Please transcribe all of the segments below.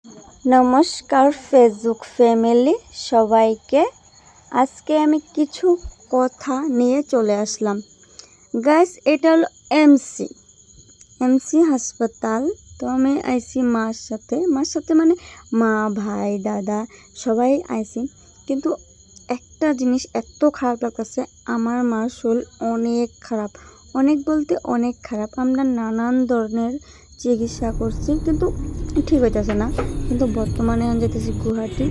নমস্কার Facebook family সবাইকে। আজকে আমি কিছু কথা নিয়ে চলে আসলাম। গাইস, এটা হলো এমসি হাসপাতাল। তো আমি আইসি মার সাথে মানে মা, ভাই, দাদা সবাই আইসি। কিন্তু একটা জিনিস এত খারাপ লাগতেছে, আমার মার শরীর অনেক খারাপ, অনেক বলতে অনেক খারাপ। আমরা নানান ধরনের চিকিৎসা করছি কিন্তু ঠিক হইতেছে না। কিন্তু বর্তমানে আমি যেতেছি গুয়াহাটি,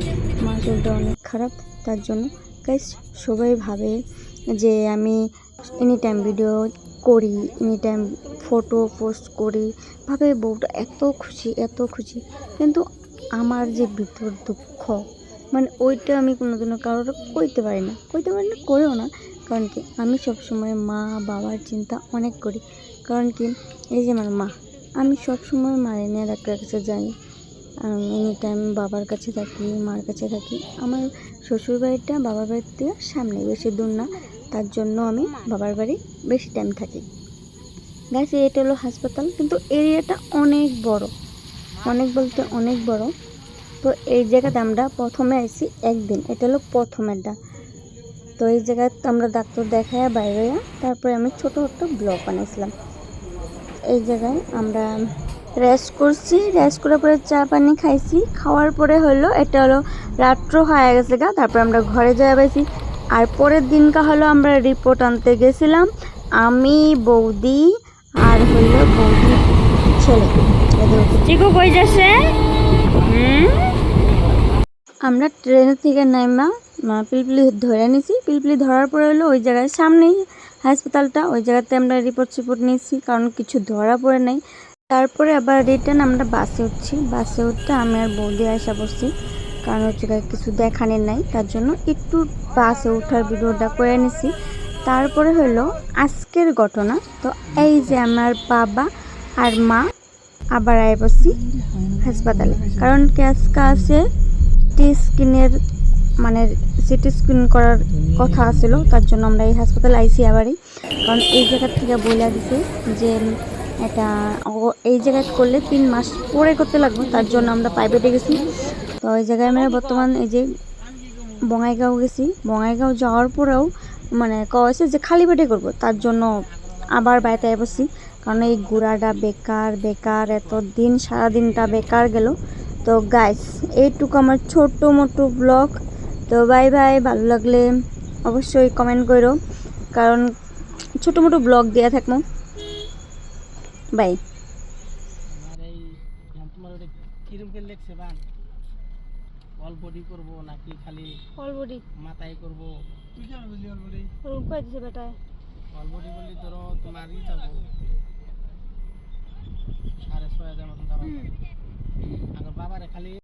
মার শরীরটা অনেক খারাপ। তার জন্য গাইস সবাই ভাবে যে আমি এনি টাইম ভিডিও করি, এনি টাইম ফটো পোস্ট করি, ভাবে বউটা এত খুশি। কিন্তু আমার যে ভিতর দুঃখ, মানে ওইটা আমি কোনোদিনও কারোর কইতে পারি না, করেও না। কারণ কি, আমি সবসময় মা বাবার চিন্তা অনেক করি। কারণ কি, এই যে আমার মা, আমি সবসময় মায়ের নিয়ে ডাক্তারের কাছে যাই, এনি টাইম বাবার কাছে থাকি, মার কাছে থাকি। আমার শ্বশুর বাড়িটা বাবার বাড়ির থেকে সামনে, বেশি দূর না। তার জন্য আমি বাবার বাড়ি বেশি টাইম থাকি। গাইস, এটা হলো হাসপাতাল, কিন্তু এরিয়াটা অনেক বড়, অনেক বলতে অনেক বড়। তো এই জায়গাতে আমরা প্রথমে আইছি একদিন, এটা হলো প্রথমেরটা। তো এই জায়গায় আমরা ডাক্তার দেখাইয়া বাইরে, তারপরে আমি ছোটো একটা ব্লগ বানাইছিলাম। এই জায়গায় আমরা রেস্ট করছি, রেস্ট করার পরে চা পানি খাইছি। খাওয়ার পরে হলো এটা হলো রাত্র হয়ে গেছে গা, তারপর আমরা ঘরে যাই পাইছি। আর পরের দিনকা হলো আমরা রিপোর্ট আনতে গেছিলাম, আমি, বৌদি আর হলো বৌদির ছেলে। চিকু কই যাচ্ছে? আমরা ট্রেন থেকে নাইমা পিলপিলি ধরে নিছি। পিলপিলি ধরার পরে হলো ওই জায়গায় সামনেই হাসপাতালটা, ওই জায়গাতে আমরা রিপোর্ট নিয়েছি, কারণ কিছু ধরা পড়ে নাই। তারপরে আবার রিটার্ন আমরা বাসে উঠছি। বাসে উঠতে আমি আর বৌদি আসা পড়ছি, কারণ হচ্ছে কিছু দেখানোর নাই, তার জন্য একটু বাসে ওঠার ভিডিওটা করে নিছি। তারপরে হলো আজকের ঘটনা। তো এই যে আমার বাবা আর মা আবার আয় পড়ছি হাসপাতালে, কারণ আজকে আছে স্ক্রিনের মানে সিটি স্ক্রিন করার কথা আছিল। তার জন্য আমরা এই হাসপাতালে আইসি আবারই, কারণ এই জায়গা থেকে বলে দিছে যে এটা এই জায়গায় করলে 3 মাস পরে করতে লাগবে। তার জন্য আমরা প্রাইভেটে গেছি। তো ওই জায়গায় আমরা বর্তমান এই যে বঙাইগাঁও গেছি। বঙাইগাঁও যাওয়ার পরেও মানে কয়েছে যে খালি পেটে করবো, তার জন্য আবার বাড়িতে বসছি। কারণ এই ঘোরাটা বেকার এত দিন, সারাদিনটা বেকার গেল। তো গাইস, এইটুকু আমার ছোট্ট মোটো ব্লগ। তো বাই বাই, ভালো লাগলে অবশ্যই কমেন্ট করো, কারণ ছোট মোটো ব্লগ দেওয়া থাকবো। বাই। অল বডি করব নাকি খালি অল বডি মাথায় করব? তুই কেন বুঝলি অল বডি? কই দিছে বেটায় অল বডি বললি ধরো তোমারই যাবো 6,500 মতন যাবো। আর বাবারে খালি